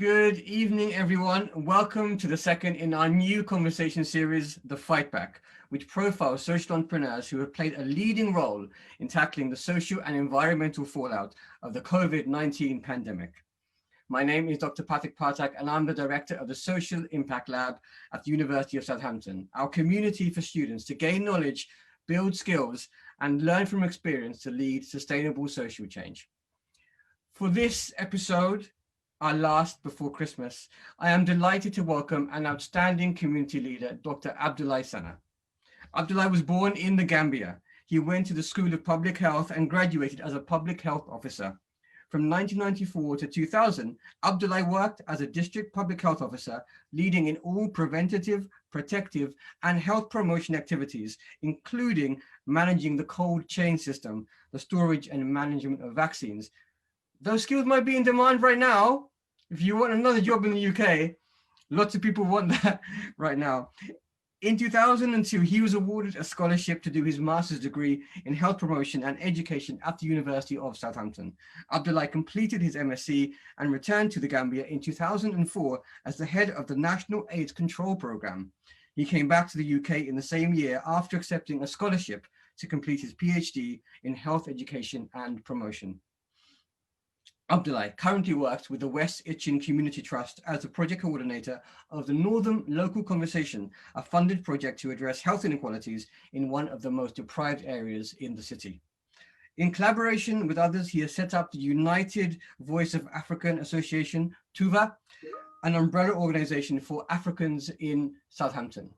Good evening, everyone. Welcome to the second in our new conversation series, The Fightback, which profiles social entrepreneurs who have played a leading role in tackling the social and environmental fallout of the COVID-19 pandemic. My name is Dr. Patrick Partak, and I'm the director of the Social Impact Lab at the University of Southampton, our community for students to gain knowledge, build skills, and learn from experience to lead sustainable social change. For this episode, our last before Christmas, I am delighted to welcome an outstanding community leader, Dr. Abdoulie Sanneh. Abdoulie was born in the Gambia. He went to the School of Public Health and graduated as a public health officer. From 1994 to 2000, Abdoulie worked as a district public health officer, leading in all preventative, protective, and health promotion activities, including managing the cold chain system, the storage and management of vaccines. Those skills might be in demand right now. If you want another job in the UK, lots of people want that right now. In 2002, he was awarded a scholarship to do his master's degree in health promotion and education at the University of Southampton. Abdoulie completed his MSc and returned to the Gambia in 2004 as the head of the National AIDS Control Programme. He came back to the UK in the same year after accepting a scholarship to complete his PhD in health education and promotion. Abdoulie currently works with the West Itchen Community Trust as the project coordinator of the Northam Local Conversation, a funded project to address health inequalities in one of the most deprived areas in the city. In collaboration with others, he has set up the United Voice of African Association, TUVA, an umbrella organization for Africans in Southampton.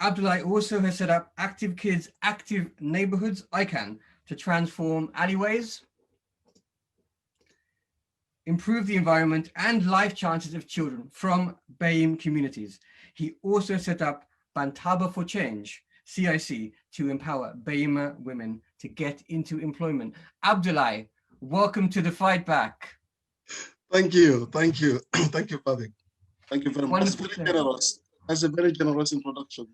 Abdoulie also has set up Active Kids, Active Neighborhoods, ICANN, to transform alleyways, improve the environment and life chances of children from BAME communities. He also set up Bantaba for Change, CIC, to empower BAME women to get into employment. Abdoulie, welcome to the Fightback. Thank you, thank you, thank you, Patrick. Thank you very much. That's very generous. That's a very generous introduction.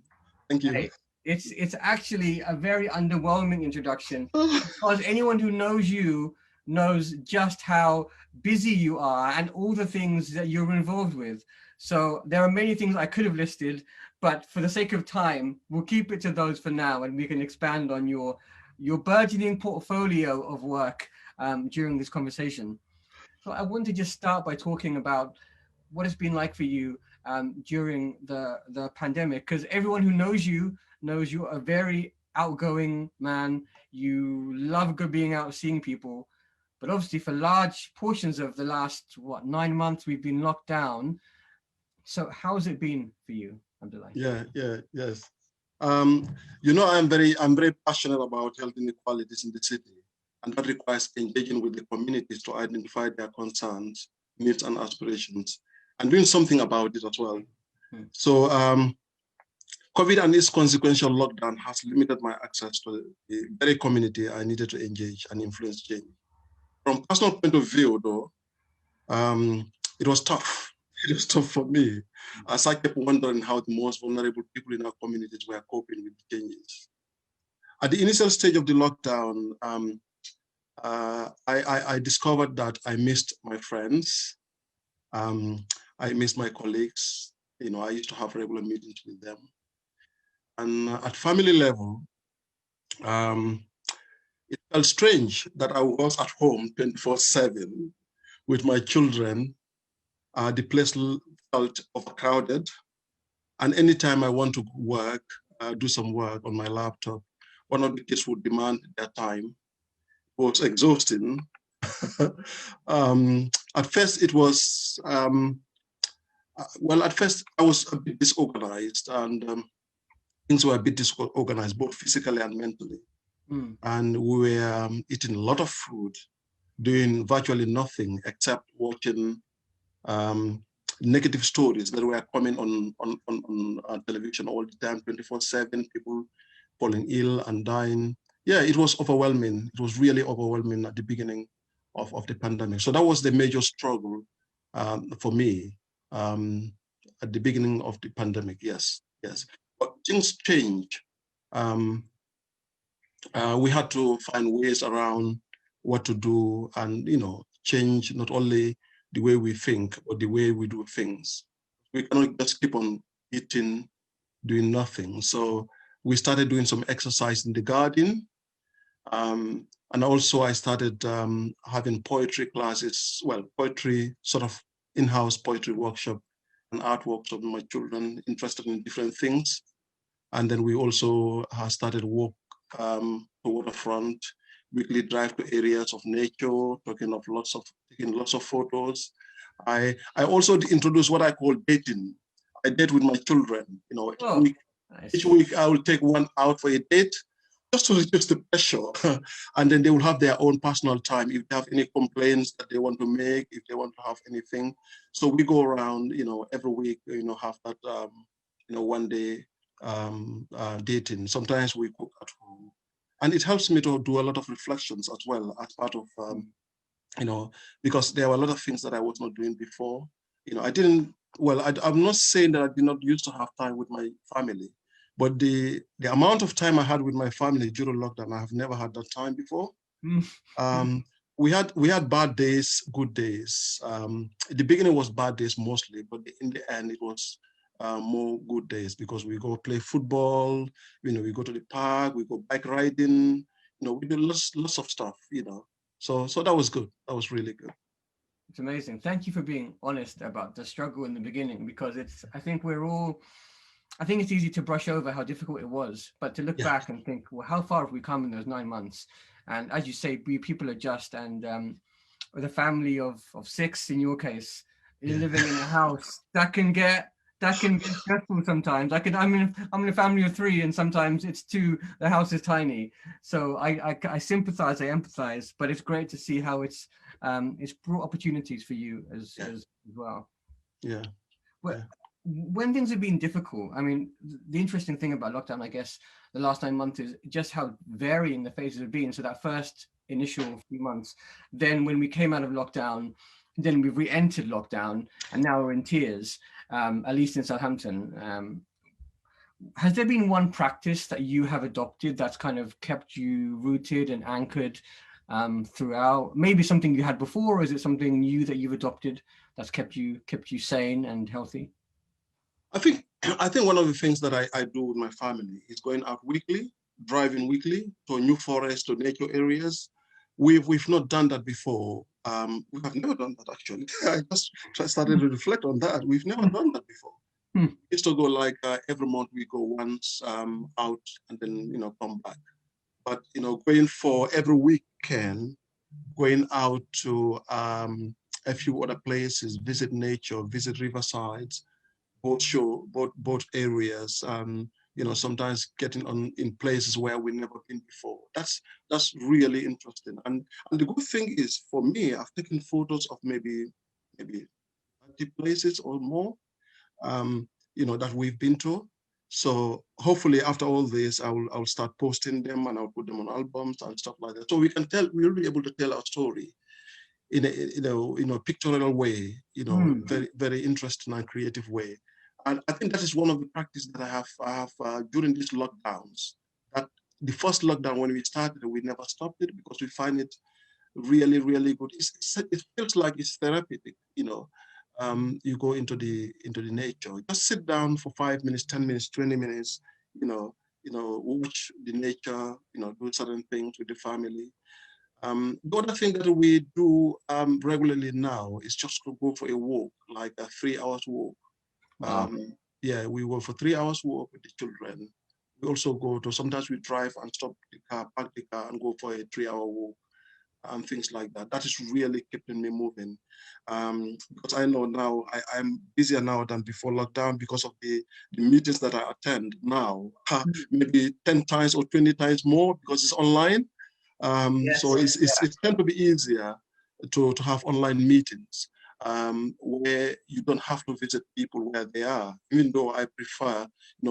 Thank you. Hey, it's actually a very underwhelming introduction because anyone who knows you knows just how busy you are and all the things that you're involved with. So there are many things I could have listed, but for the sake of time, we'll keep it to those for now, and we can expand on your burgeoning portfolio of work during this conversation. So I want to just start by talking about what it's been like for you during the pandemic, because everyone who knows you're a very outgoing man. You love being out seeing people, but obviously for large portions of the last 9 months we've been locked down. So how has it been for you, Abdoulie? Yes. I'm very passionate about health inequalities in the city, and that requires engaging with the communities to identify their concerns, needs, and aspirations, and doing something about it as well. So COVID and its consequential lockdown has limited my access to the very community I needed to engage and influence change. From personal point of view, though, it was tough. It was tough for me, as I kept wondering how the most vulnerable people in our communities were coping with the changes. At the initial stage of the lockdown, I discovered that I missed my friends. I missed my colleagues. I used to have regular meetings with them. And at family level, it felt strange that I was at home 24/7 with my children. The place felt overcrowded. And anytime I want to work, do some work on my laptop, one of the kids would demand their time. It was exhausting. At first it was, at first I was a bit disorganized, and things were a bit disorganized, both physically and mentally. And we were eating a lot of food, doing virtually nothing except watching negative stories that were coming on television all the time, 24/7, people falling ill and dying. Yeah, it was overwhelming. It was really overwhelming at the beginning of the pandemic. So that was the major struggle for me at the beginning of the pandemic. Yes. But things change. we had to find ways around what to do and, change not only the way we think, but the way we do things. We cannot just keep on eating, doing nothing. So we started doing some exercise in the garden. And also I started having poetry classes, well, poetry, sort of in-house poetry workshop and art workshop with my children interested in different things. And then we also started walk to waterfront, weekly drive to areas of nature, taking lots of photos. I also introduced what I call dating. I date with my children. Oh, Each nice. week I will take one out for a date, just to reduce the pressure. And then they will have their own personal time. If they have any complaints that they want to make, if they want to have anything. So we go around, every week, have that, one day dating. Sometimes we cook at home. And it helps me to do a lot of reflections as well as part of, because there were a lot of things that I was not doing before. I didn't, well, I'm not saying that I did not used to have time with my family, but the amount of time I had with my family during lockdown, I have never had that time before. Um, we had bad days, good days. The beginning was bad days mostly, but in the end, it was more good days because we go play football. We go to the park, we go bike riding. We do lots of stuff. So that was good. That was really good. It's amazing. Thank you for being honest about the struggle in the beginning, because I think I think it's easy to brush over how difficult it was, but to look Yeah, back and think, well, how far have we come in those 9 months? And as you say, people adjust. And with a family of six, in your case, you're yeah, living in a house that can get stressful sometimes. I'm in a family of three, and sometimes it's two. The house is tiny, so I sympathize, I empathize. But it's great to see how it's brought opportunities for you yeah, as well. yeah, Well, yeah. when things have been difficult, I mean, the interesting thing about lockdown, I guess, the last 9 months is just how varying the phases have been. So that first initial few months, then when we came out of lockdown, then we re-entered lockdown, and now we're in tears. At least in Southampton. Has there been one practice that you have adopted that's kind of kept you rooted and anchored throughout? Maybe something you had before, or is it something new that you've adopted that's kept you sane and healthy? I think I think one of the things that I do with my family is going out weekly, driving weekly to a new forest, to nature areas. We've not done that before. We have never done that actually. I just started to reflect on that. We've never done that before. Hmm. We used to go like every month we go once out and then come back. But going for every weekend, going out to a few other places, visit nature, visit riversides, both areas. Sometimes getting on in places where we've never been before. That's really interesting. And the good thing is for me, I've taken photos of maybe 30 places or more, that we've been to. So hopefully after all this, I'll start posting them and I'll put them on albums and stuff like that. So we'll be able to tell our story in a pictorial way, Hmm. very, very interesting and creative way. And I think that is one of the practices that I have during these lockdowns. That the first lockdown when we started, we never stopped it because we find it really, really good. It feels like it's therapeutic. You go into the nature, just sit down for 5 minutes, 10 minutes, 20 minutes. Watch the nature. Do certain things with the family. The other thing that we do regularly now is just to go for a walk, like a 3 hours walk. Wow. Um, yeah, we go for 3 hours walk with the children. We also sometimes we drive and stop the car, park the car, and go for a 3 hour walk and things like that. That is really keeping me moving. Because I know now I'm busier now than before lockdown because of the meetings that I attend now, maybe 10 times or 20 times more because it's online. So Yes. it's tend to be easier to have online meetings where you don't have to visit people where they are, even though I prefer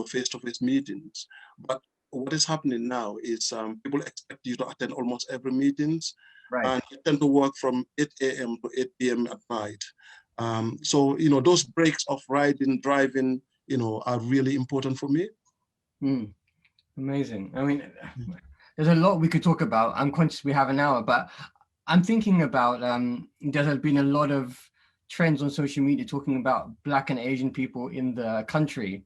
face-to-face meetings. But what is happening now is people expect you to attend almost every meetings, Right. and you tend to work from 8 a.m. to 8 p.m. at night. So those breaks of riding, driving, are really important for me. Hmm. Amazing. I mean, there's a lot we could talk about. I'm conscious we have an hour, but I'm thinking about there has been a lot of trends on social media talking about Black and Asian people in the country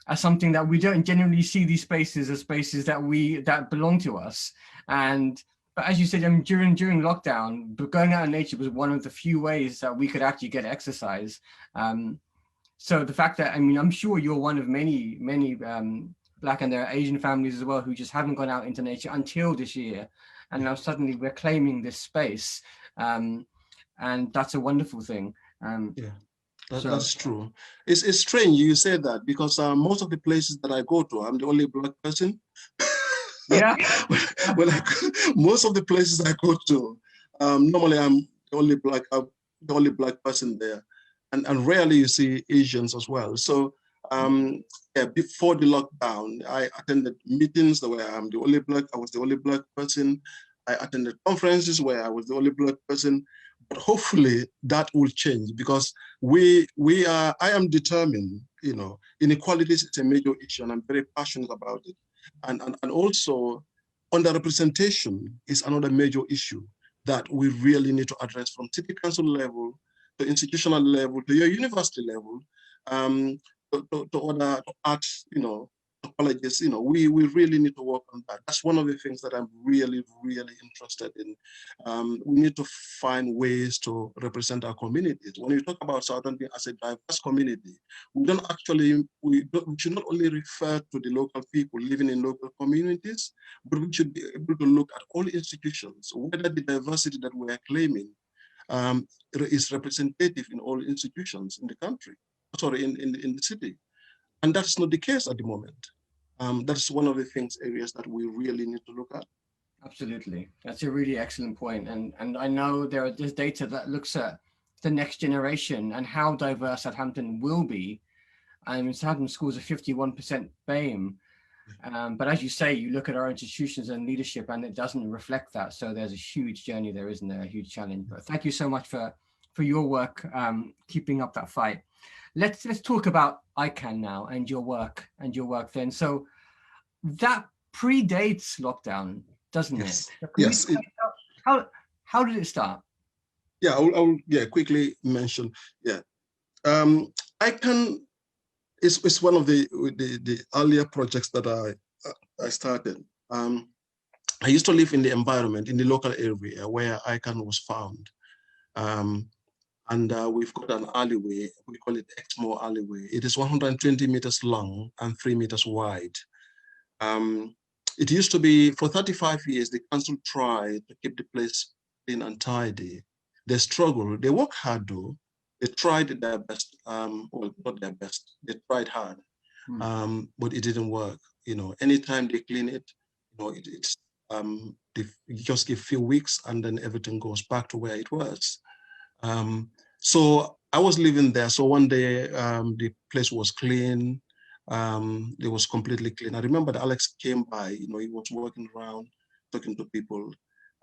as something that we don't generally see these spaces as spaces that belong to us. And but as you said, during lockdown, going out in nature was one of the few ways that we could actually get exercise. So the fact that, I mean, I'm sure you're one of many Black and there are Asian families as well who just haven't gone out into nature until this year, and now suddenly we're claiming this space, and that's a wonderful thing. Yeah. That's true. It's strange you say that, because most of the places that I go to, I'm the only Black person. Yeah. Most of the places I go to, normally I'm the only black person there, and rarely you see Asians as well. So yeah, before the lockdown, I attended meetings where I was the only black person. I attended conferences where I was the only black person. But hopefully that will change, because I am determined, inequalities is a major issue and I'm very passionate about it. And also underrepresentation is another major issue that we really need to address, from city council level to institutional level to your university level, to other arts, colleges. We really need to work on that. That's one of the things that I'm really, really interested in. We need to find ways to represent our communities. When you talk about Southampton as a diverse community, we should not only refer to the local people living in local communities, but we should be able to look at all institutions, whether the diversity that we are claiming is representative in all institutions in the country, in the city. And that's not the case at the moment. That's one of the areas that we really need to look at. Absolutely. That's a really excellent point. And I know there's data that looks at the next generation and how diverse Southampton will be. Southampton schools are 51% BAME. But as you say, you look at our institutions and leadership and it doesn't reflect that. So there's a huge journey there, isn't there? A huge challenge. But thank you so much for your work, keeping up that fight. Let's talk about ICANN now and your work then. So that predates lockdown, doesn't it? Yes. How did it start? Yeah, I'll quickly mention. Yeah, ICANN is one of the earlier projects that I started. I used to live in the environment in the local area where ICANN was found. And we've got an alleyway, we call it Exmoor Alleyway. It is 120 meters long and 3 meters wide. It used to be, for 35 years, the council tried to keep the place clean and tidy. They struggled, they worked hard though. They tried their best, well, not their best, they tried hard, but it didn't work. Anytime they clean it, you just give a few weeks and then everything goes back to where it was. So I was living there. So one day the place was clean. It was completely clean. I remember that Alex came by, he was walking around talking to people.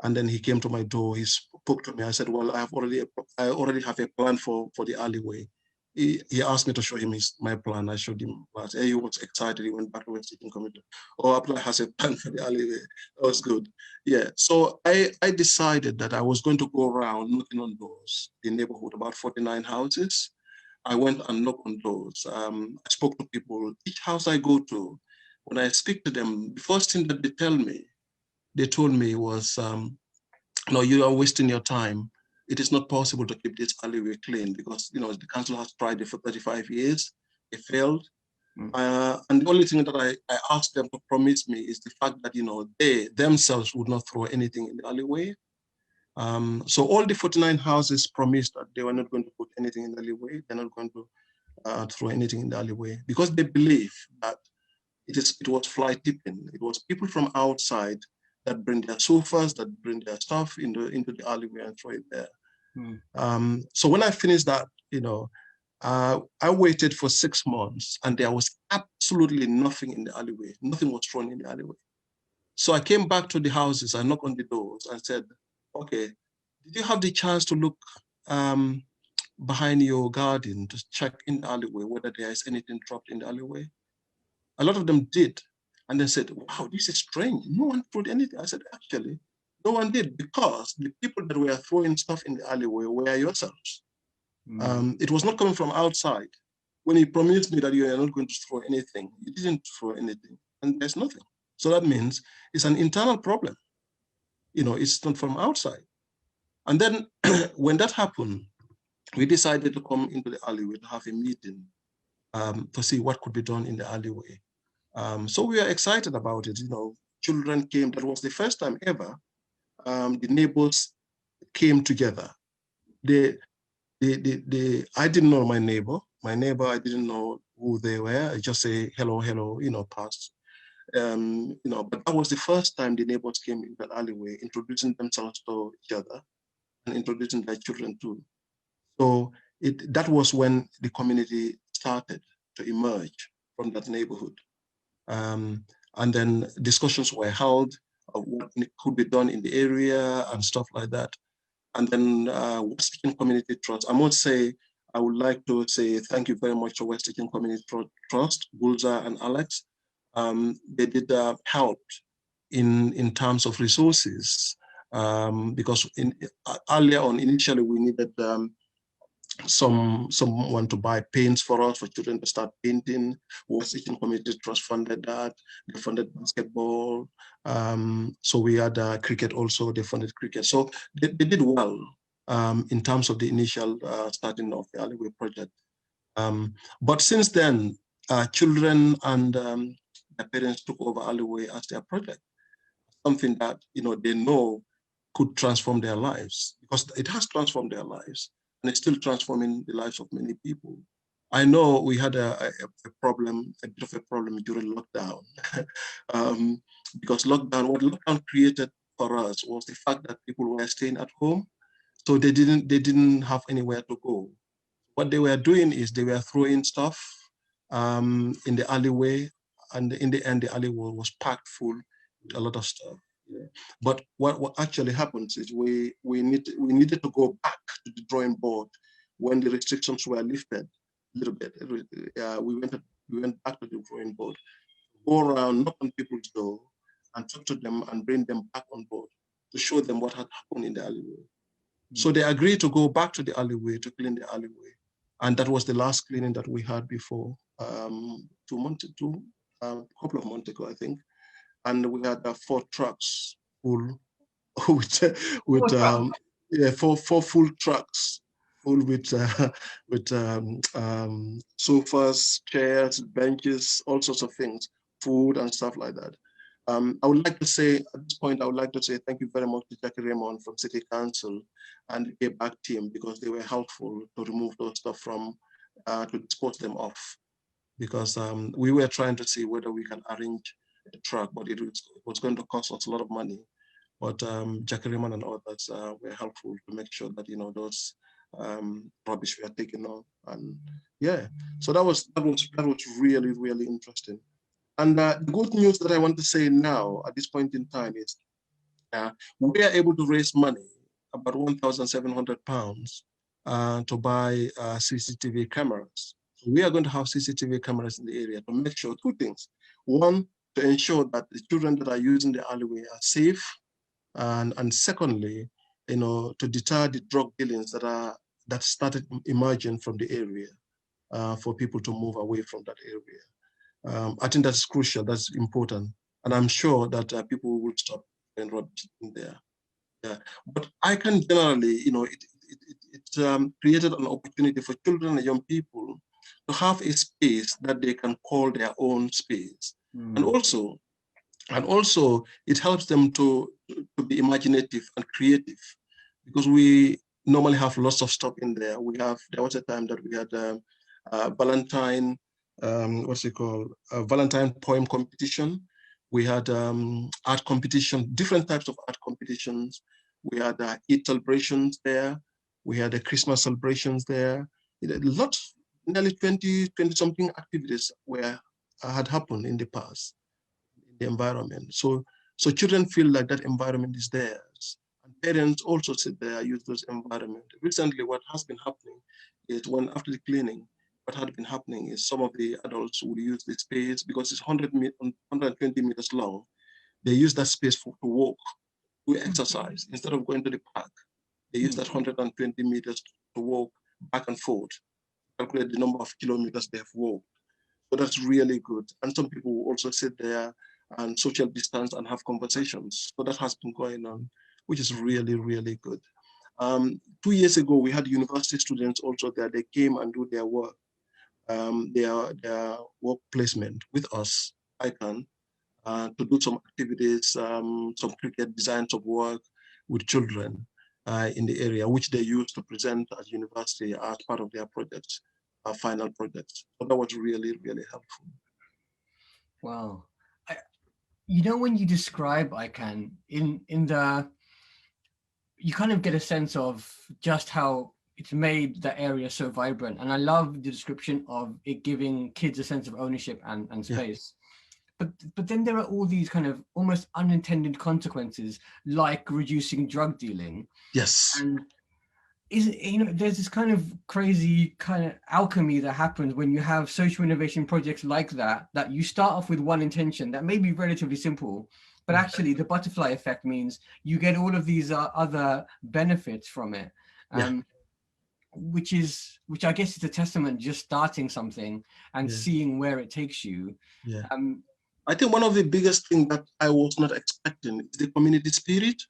And then he came to my door, he spoke to me. I said, well, I already have a plan for the alleyway. He asked me to show him my plan. I showed him. He was excited. He went back to the sitting committee. Oh, Abdullah has a plan for the alleyway. That was good. Yeah. So I decided that I was going to go around knocking on doors in the neighborhood, about 49 houses. I went and knocked on doors. I spoke to people. Each house I go to, when I speak to them, the first thing that they told me was, no, you are wasting your time. It is not possible to keep this alleyway clean because, the council has tried it for 35 years. It failed. And the only thing that I asked them to promise me is the fact that, they themselves would not throw anything in the alleyway. So all the 49 houses promised that they were not going to put anything in the alleyway. They're not going to throw anything in the alleyway because they believe that it was fly tipping. It was people from outside that bring their sofas, that bring their stuff into the alleyway and throw it there. So when I finished that, I waited for 6 months and there was absolutely nothing in the alleyway. Nothing was thrown in the alleyway. So I came back to the houses, I knocked on the doors and said, okay, did you have the chance to look behind your garden to check in the alleyway whether there is anything dropped in the alleyway? A lot of them did. And they said, wow, this is strange. No one threw anything. I said, actually, no one did, because the people that were throwing stuff in the alleyway were yourselves. It was not coming from outside. When he promised me that you are not going to throw anything, you didn't throw anything, and there's nothing. So that means it's an internal problem. It's not from outside. And then when that happened, we decided to come into the alleyway to have a meeting to see what could be done in the alleyway. So we are excited about it. Children came. That was the first time ever the neighbors came together. I didn't know my neighbor. My neighbor, I didn't know who they were. I just say hello, hello, pass. But that was the first time the neighbors came in that alleyway, introducing themselves to each other and introducing their children too. So that was when the community started to emerge from that neighborhood. And then discussions were held of what could be done in the area and stuff like that. And then West Indian Community Trust, I must say, I would like to say thank you very much to West Indian Community Trust, Gulza and Alex. They did help in terms of resources, because earlier on, initially, we needed someone to buy paints for us, for children to start painting. West Indian Community Trust funded that. They funded basketball. So we had cricket also. They funded cricket. So they did well in terms of the initial starting of the alleyway project. But since then, children and their parents took over alleyway as their project, something that they know could transform their lives, because it has transformed their lives. And it's still transforming the lives of many people. I know we had a problem, a bit of a problem during lockdown, because what lockdown created for us was the fact that people were staying at home, so they didn't have anywhere to go. What they were doing is they were throwing stuff in the alleyway, and in the end, the alleyway was packed full with a lot of stuff. Yeah. But what actually happens is we needed to go back to the drawing board when the restrictions were lifted a little bit. We went back to the drawing board, go around, knock on people's door, and talk to them and bring them back on board to show them what had happened in the alleyway. So they agreed to go back to the alleyway to clean the alleyway, and that was the last cleaning that we had before a couple of months ago, I think. And we had 4 trucks full with four full trucks full with sofas, chairs, benches, all sorts of things, food and stuff like that. I would like to say at this point, thank you very much to Jackie Raymond from City Council and the Payback team, because they were helpful to remove those stuff from to dispose them off, because we were trying to see whether we can arrange a truck, but it was going to cost us a lot of money. But Jackie Raymond and others were helpful to make sure that those rubbish were taken off, and yeah, so that was really, really interesting. And the good news that I want to say now at this point in time is we are able to raise money, about £1,700, to buy CCTV cameras. So we are going to have CCTV cameras in the area to make sure 2 things. One, to ensure that the children that are using the alleyway are safe, and secondly, to deter the drug dealings that started emerging from the area, for people to move away from that area. I think that's crucial. That's important, and I'm sure that people will stop and rubbish in there. Yeah, but I can generally, it created an opportunity for children and young people to have a space that they can call their own space, and also it helps them to be imaginative and creative, because we normally have lots of stuff in there. There was a time that we had Valentine, Valentine poem competition. We had art competition, different types of art competitions. We had Eid celebrations there. We had the Christmas celebrations there. Lots, nearly 20 something activities had happened in the past, in the environment. So children feel like that environment is theirs. And parents also sit there, use those environments. Recently, what has been happening is after the cleaning, what had been happening is some of the adults would use the space because it's 120 meters long. They use that space to walk, to exercise. Instead of going to the park, they use that 120 meters to walk back and forth, calculate the number of kilometers they've walked. So that's really good. And some people will also sit there and social distance and have conversations. So that has been going on, which is really, really good. 2 years ago, we had university students also there. They came and do their work, their work placement with us, ICANN, to do some activities, some cricket designs of work with children in the area, which they use to present at university as part of their projects, final projects. So that was really, really helpful. Wow. You know, when you describe ICANN in the, you kind of get a sense of just how it's made the area so vibrant. And I love the description of it giving kids a sense of ownership and space. Yeah. But then there are all these kind of almost unintended consequences, like reducing drug dealing. Yes. And there's this kind of crazy kind of alchemy that happens when you have social innovation projects like that you start off with one intention that may be relatively simple, but actually the butterfly effect means you get all of these other benefits from it, which I guess is a testament just starting something and seeing where it takes you. I think one of the biggest things that I was not expecting is the community spirit.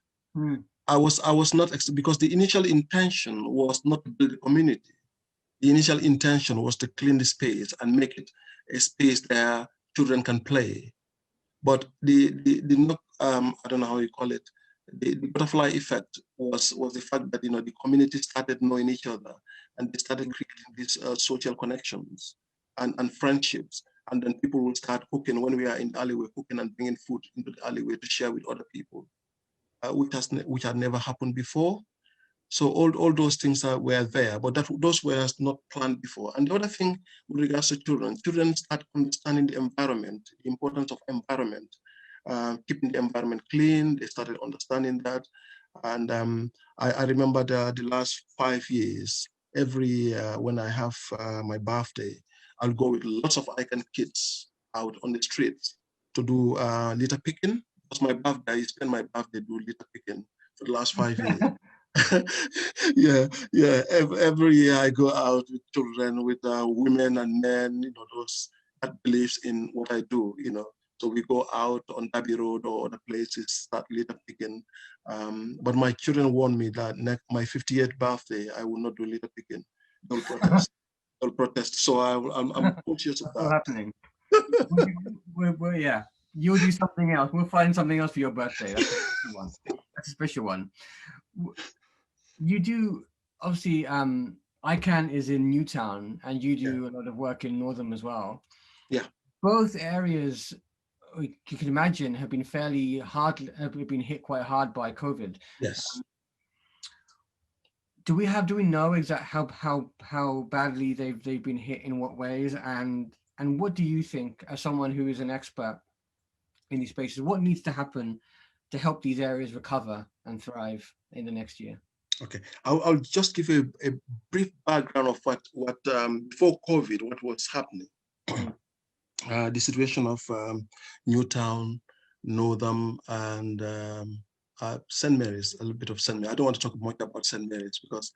I was not, because the initial intention was not to build a community. The initial intention was to clean the space and make it a space where children can play. But the I don't know how you call it, the butterfly effect was the fact that, the community started knowing each other and they started creating these social connections and friendships. And then people will start cooking when we are in the alleyway, cooking and bringing food into the alleyway to share with other people. Which had never happened before. So all those things were there, but those were not planned before. And the other thing with regards to children start understanding the environment, the importance of environment, keeping the environment clean. They started understanding that. And I remember the last 5 years, every year when I have my birthday, I'll go with lots of ICANN kids out on the streets to do litter picking. My birthday, I spent my birthday doing litter picking for the last 5 years. Every year I go out with children, with women and men, those that believes in what I do, So we go out on Abbey Road or other places, start litter picking. But my children warned me that my 58th birthday, I will not do litter picking. They'll protest. They'll protest. So I'm conscious of that. Happening. Yeah. You'll do something else. We'll find something else for your birthday. That's a special one. That's a special one. You do, obviously, ICANN is in Newtown, and you do a lot of work in Northam as well. Yeah. Both areas, you can imagine, have been been hit quite hard by COVID. Yes. Do we know exactly how badly they've been hit, in what ways, and what do you think, as someone who is an expert in these spaces, what needs to happen to help these areas recover and thrive in the next year? Okay, I'll just give you a brief background of what before COVID, what was happening. The situation of Newtown, Northam, and St. Mary's, a little bit of St. Mary's. I don't want to talk much about St. Mary's because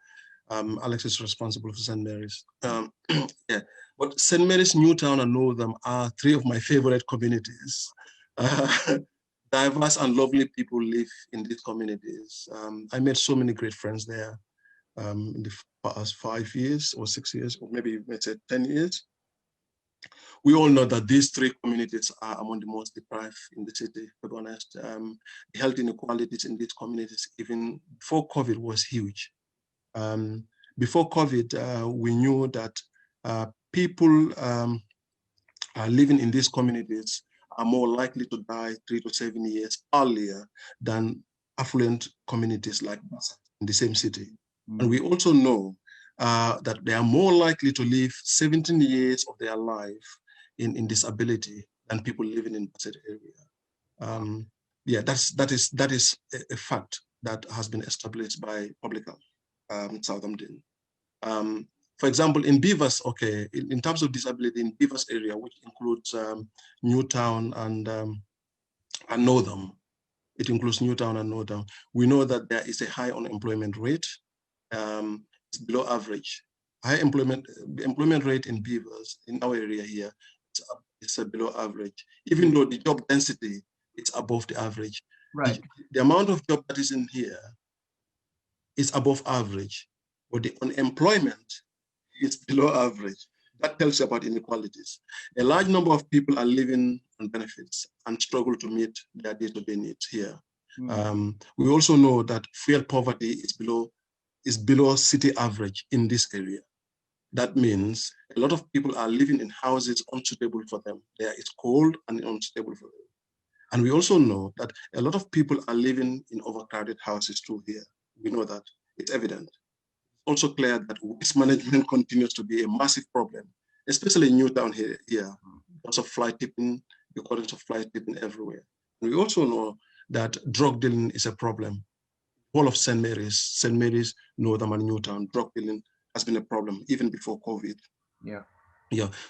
Alex is responsible for St. Mary's. But St. Mary's, Newtown, and Northam are three of my favorite communities. Diverse and lovely people live in these communities. I made so many great friends there in the past 5 years or 6 years, or maybe let's say 10 years. We all know that these three communities are among the most deprived in the city, to be honest. The health inequalities in these communities, even before COVID, was huge. Before COVID, we knew that people living in these communities are more likely to die 3 to 7 years earlier than affluent communities like us in the same city. And we also know that they are more likely to live 17 years of their life in disability than people living in that area. That is a fact that has been established by public health, Southampton. For example, in Beavers, okay, in terms of disability in Beavers area, which includes Newtown and Northam, it includes Newtown and Northam, we know that there is a high unemployment rate. It's below average. High employment rate in Beavers, in our area here, it's below average. Even though the job density is above the average. Right. The amount of job that is in here is above average, but the unemployment is below average. That tells you about inequalities. A large number of people are living on benefits and struggle to meet their day-to-day needs here. We also know that fuel poverty is below city average in this area. That means a lot of people are living in houses unsuitable for them. There is cold and unsuitable for them. And we also know that a lot of people are living in overcrowded houses too here. We know that, it's evident. It's also clear that waste management continues to be a massive problem, especially in Newtown here because of fly tipping, the occurrence of fly tipping everywhere. And we also know that drug dealing is a problem. All of St. Mary's, Northam and Newtown, drug dealing has been a problem even before COVID. Yeah.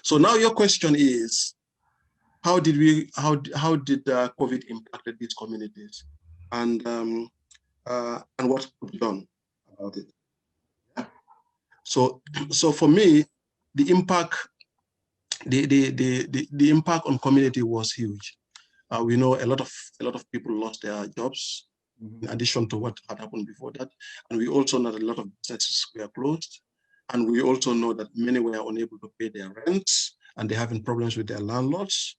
So now your question is, how did COVID impact these communities, and what could be done about it? Yeah. So for me, the impact on community was huge. We know a lot of people lost their jobs, in addition to what had happened before that. And we also know that a lot of businesses were closed. And we also know that many were unable to pay their rents and they're having problems with their landlords.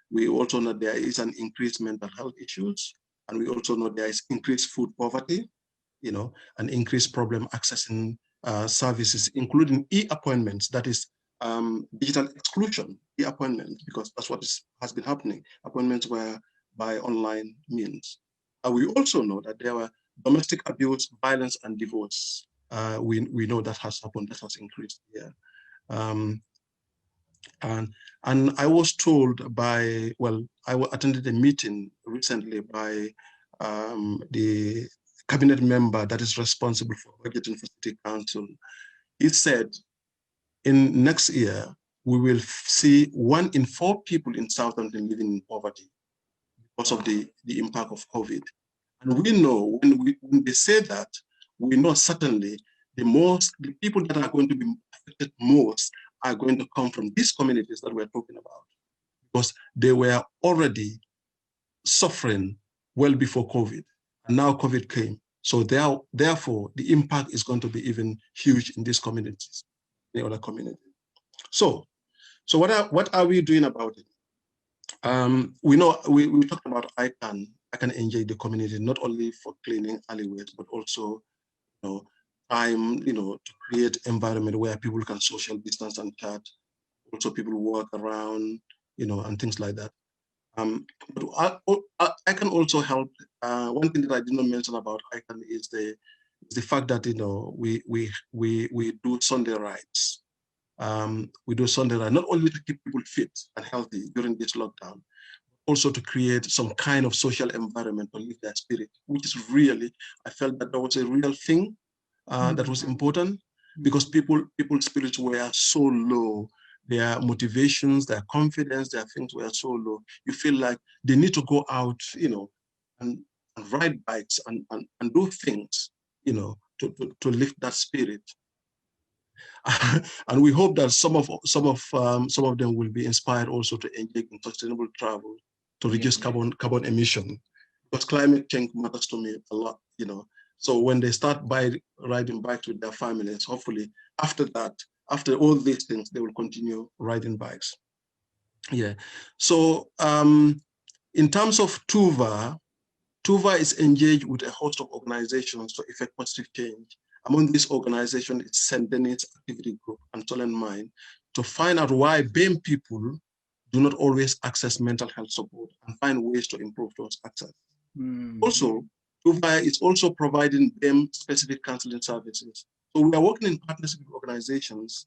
We also know there is an increased mental health issues. And we also know there is increased food poverty, an increased problem accessing services, including e-appointments, that is digital exclusion, e-appointments, because that's what has been happening. Appointments were by online means. We also know that there were domestic abuse, violence, and divorce. We know that has happened, that has increased here. And I was told I attended a meeting recently by the cabinet member that is responsible for budgeting for City Council. He said, in next year, we will see 1 in 4 people in Southampton living in poverty because of the impact of COVID. And we know when they say that, we know certainly the people that are going to be affected most are going to come from these communities that we're talking about, because they were already suffering well before COVID, and now COVID came. So therefore, the impact is going to be even huge in these communities, in the other communities. So what are we doing about it? We know we talked about I can engage the community not only for cleaning alleyways, but also to create environment where people can social distance and chat. Also, people walk around, and things like that. But I can also help. One thing that I did not mention about ICANN is the fact that we do Sunday rides. We do Sunday rides not only to keep people fit and healthy during this lockdown, also to create some kind of social environment to live their spirit, which is really, I felt that was a real thing that was important, because people's spirits were so low. Their motivations, their confidence, their things were so low. You feel like they need to go out, and ride bikes and do things, to lift that spirit. And we hope that some of them will be inspired also to engage in sustainable travel to reduce carbon emission, because climate change matters to me a lot, So when they start riding bikes with their families, hopefully after that, after all these things, they will continue riding bikes. Yeah. So in terms of TUVA is engaged with a host of organizations to effect positive change. Among these organizations, it's St. Denis Activity Group and Toland Mind, to find out why BAME people do not always access mental health support and find ways to improve those access. Also, TUVA is also providing BAME specific counseling services. So we are working in partnership with organizations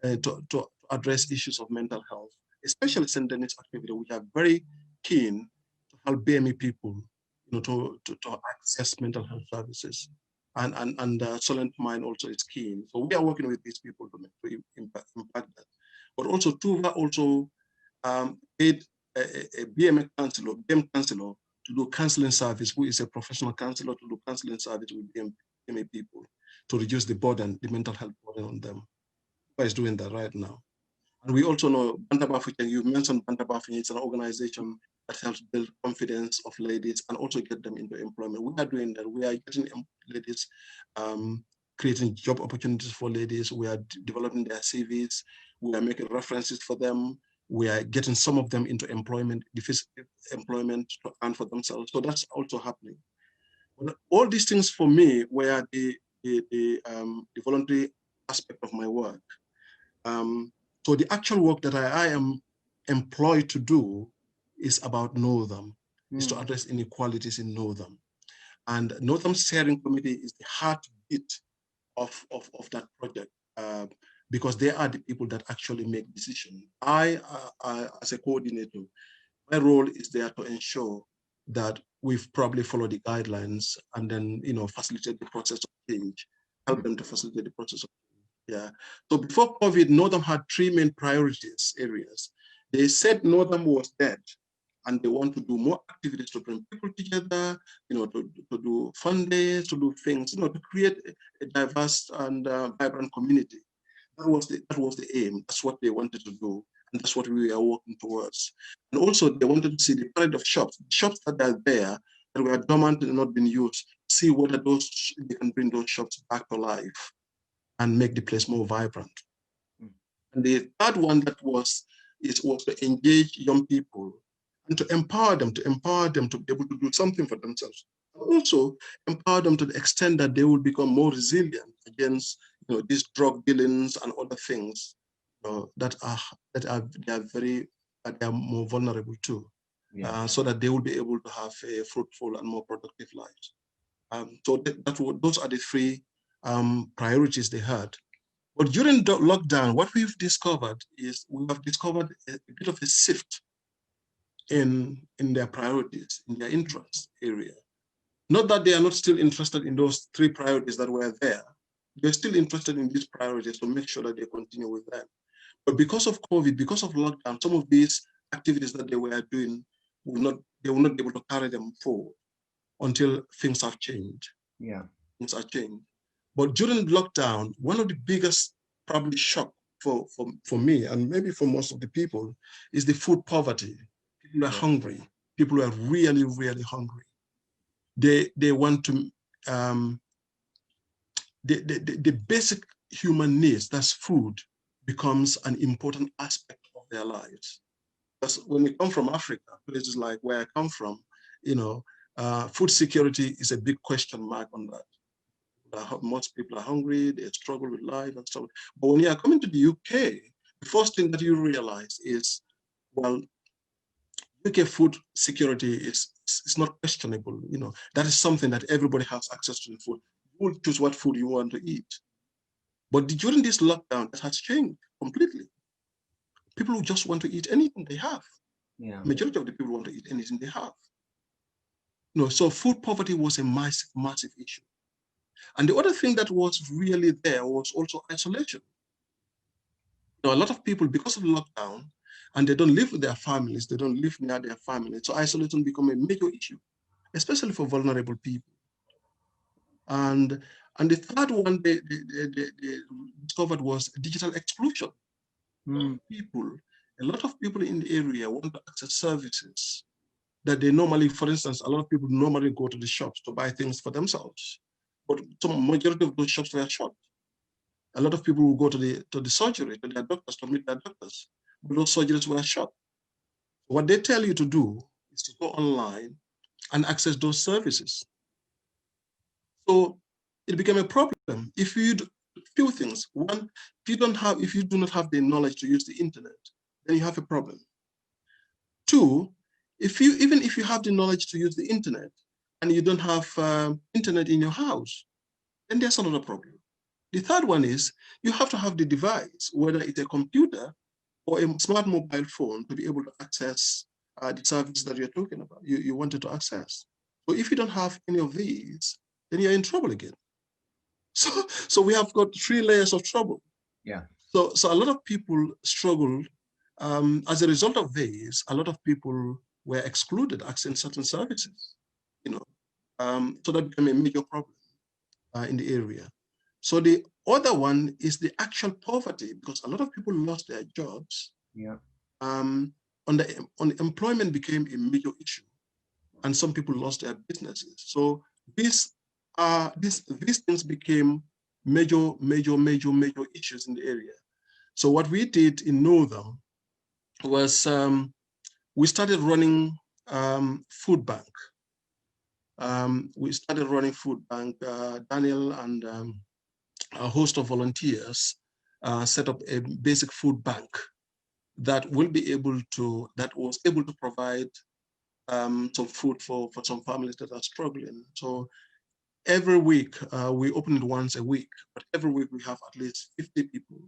to address issues of mental health, especially St. Denis Activity. We are very keen to help BME people to access mental health services. and Solent Mine also is keen. So we are working with these people to impact that. But also Tuva also paid a BMA counselor, BM counselor, to do counseling service, who is a professional counselor, to do counseling service with BMA people to reduce the burden, the mental health burden on them. Tuva is doing that right now. And we also know Bantabafichen, you mentioned Bantabafichen, it's an organization that helps build confidence of ladies and also get them into employment. We are doing that. We are getting ladies, creating job opportunities for ladies. We are developing their CVs. We are making references for them. We are getting some of them into employment, employment to earn for themselves. So that's also happening. But all these things for me were the voluntary aspect of my work. So the actual work that I am employed to do is about Northam, is to address inequalities in Northam. And Northam Steering Committee is the heartbeat of that project, because they are the people that actually make decisions. I, as a coordinator, my role is there to ensure that we've probably followed the guidelines and then, facilitate the process of change, help them to facilitate the process of change. Yeah. So before COVID, Northam had three main priorities areas. They said Northam was dead, and they want to do more activities to bring people together, to do fun days, to do things, to create a diverse and vibrant community. That was the aim. That's what they wanted to do, and that's what we are working towards. And also, they wanted to see the parade of shops that are there that were dormant and not being used. See whether they can bring those shops back to life and make the place more vibrant. And the third one was to engage young people and to empower them to be able to do something for themselves. And also empower them to the extent that they will become more resilient against these drug dealings and other things that they are more vulnerable to, so that they will be able to have a fruitful and more productive lives. So those are the three priorities they had. But during the lockdown, what we've discovered is we have discovered a bit of a shift in their priorities, in their interest area. Not that they are not still interested in those three priorities that were there. They're still interested in these priorities to make sure that they continue with them. But because of COVID, because of lockdown, some of these activities that they were doing, they will not be able to carry them forward until things have changed. Yeah. Things are changed. But during lockdown, one of the biggest probably shock for me and maybe for most of the people is the food poverty. People are hungry. People are really, really hungry. They want to the basic human needs, that's food, becomes an important aspect of their lives. Because when we come from Africa, places like where I come from, food security is a big question mark on that. Most people are hungry, they struggle with life and stuff. But when you are coming to the UK, the first thing that you realize is, well, UK food security is not questionable. That is something that everybody has access to the food. You will choose what food you want to eat. But during this lockdown, that has changed completely. People who just want to eat anything they have. Yeah. Majority of the people want to eat anything they have. So food poverty was a massive, massive issue. And the other thing that was really there was also isolation. A lot of people, because of lockdown, and they don't live with their families, they don't live near their families, so isolation become a major issue, especially for vulnerable people. And the third one they discovered was digital exclusion. A lot of people in the area want to access services that they normally, for instance, a lot of people normally go to the shops to buy things for themselves, but some majority of those shops were shut. A lot of people will go to the surgery, to their doctors, to meet their doctors, but those surgeries were shut. What they tell you to do is to go online and access those services. So it became a problem. If you do few things, one, if you do not have the knowledge to use the internet, then you have a problem. Two, even if you have the knowledge to use the internet and you don't have internet in your house, then there's another problem. The third one is you have to have the device, whether it's a computer or a smart mobile phone, to be able to access the services that you're talking about, you wanted to access. So if you don't have any of these, then you're in trouble again. So we have got 3 layers of trouble. Yeah. So a lot of people struggle. As a result of this, a lot of people were excluded accessing certain services, you know. So that became a major problem in the area. So the other one is the actual poverty, because a lot of people lost their jobs. Yeah. Unemployment became a major issue, and some people lost their businesses. So these things became major issues in the area. So what we did in Northam was we started running food bank. We started running food bank. Daniel and a host of volunteers set up a basic food bank that was able to provide some food for some families that are struggling. So every week, we open it once a week, but every week we have at least 50 people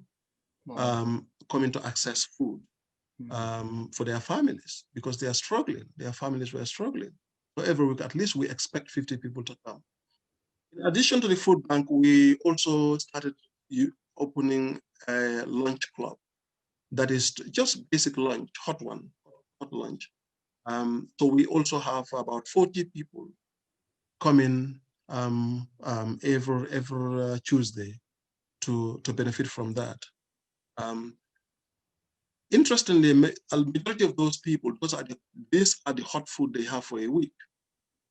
coming to access food for their families, because they are struggling. Their families were struggling. So every week, at least we expect 50 people to come. In addition to the food bank, we also started opening a lunch club that is just basic lunch, hot lunch. So we also have about 40 people coming every Tuesday to benefit from that. Interestingly, a majority of those people, these are the hot food they have for a week.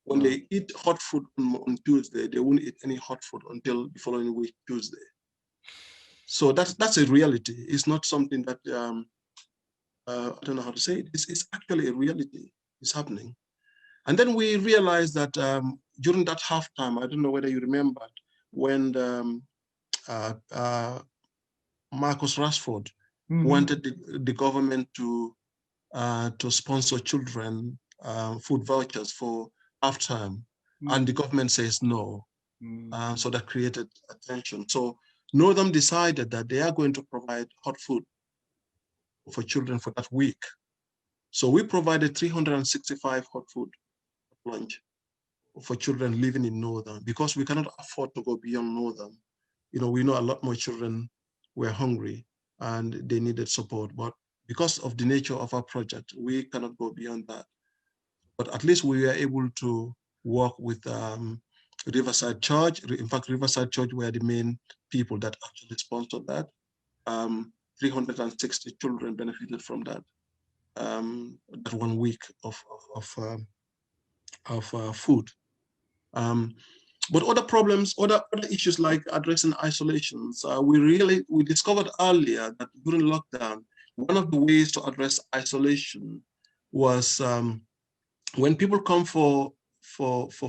When they eat hot food on Tuesday, they won't eat any hot food until the following week, Tuesday. So that's a reality. It's not something that, I don't know how to say it. It's actually a reality. It's happening. And then we realized that during that halftime, I don't know whether you remember, when Marcus Rashford wanted the government to sponsor children food vouchers for halftime, and the government says no. So that created attention. So Northam decided that they are going to provide hot food for children for that week. So we provided 365 hot food lunch for children living in Northam, because we cannot afford to go beyond Northam. You know, we know a lot more children were hungry and they needed support, but because of the nature of our project, we cannot go beyond that. But at least we were able to work with Riverside Church. In fact, Riverside Church were the main people that actually sponsored that. 360 children benefited from that, that 1 week of food. But other problems, other issues like addressing isolations, we discovered earlier that during lockdown, one of the ways to address isolation was when people come for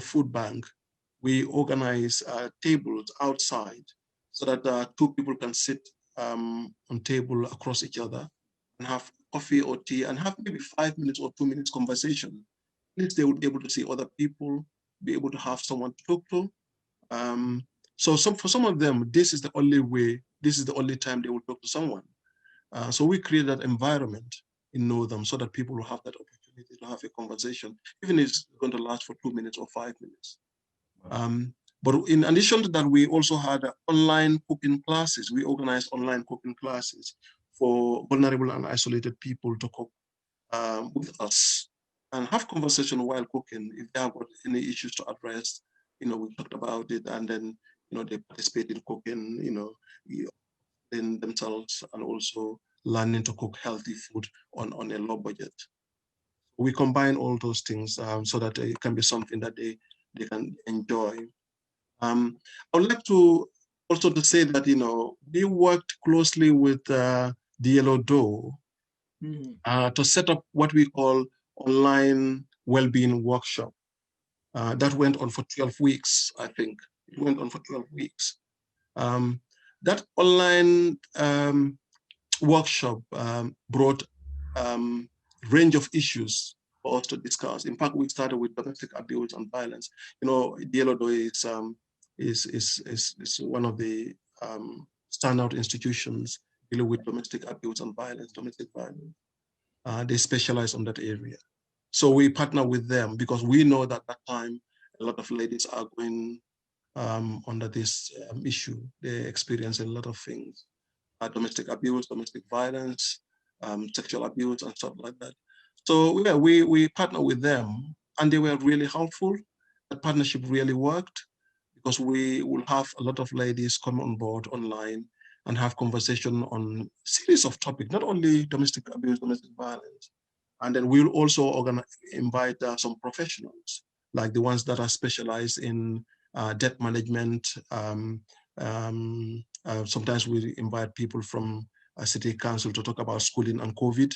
food bank, we organize tables outside so that 2 people can sit on table across each other and have coffee or tea and have maybe 5 minutes or 2 minutes conversation. At least they would be able to see other people, be able to have someone to talk to. So for some of them, this is the only way, this is the only time they will talk to someone. So we create that environment in Northam so that people will have that opportunity to have a conversation, even if it's going to last for 2 minutes or 5 minutes. But in addition to that, we also had online cooking classes. We organized online cooking classes for vulnerable and isolated people to cook with us and have conversation while cooking. If they have got any issues to address, we talked about it, and then, they participate in cooking, in themselves, and also learning to cook healthy food on a low budget. We combine all those things so that it can be something that they can enjoy. I would like to also to say that, we worked closely with the Yellow Door to set up what we call online well-being workshop. That went on for 12 weeks, I think. It went on for 12 weeks. That online workshop brought range of issues for us to discuss. In fact, we started with domestic abuse and violence. The Yellow Door is one of the standout institutions dealing with domestic abuse and violence, domestic violence. They specialize on that area. So we partner with them because we know that at that time, a lot of ladies are going under this issue. They experience a lot of things, domestic abuse, domestic violence, sexual abuse and stuff like that. So yeah, we partner with them and they were really helpful. The partnership really worked because we will have a lot of ladies come on board online and have conversation on series of topics, not only domestic abuse, domestic violence. And then we'll also invite some professionals, like the ones that are specialized in debt management. Sometimes we invite people from city council to talk about schooling and COVID,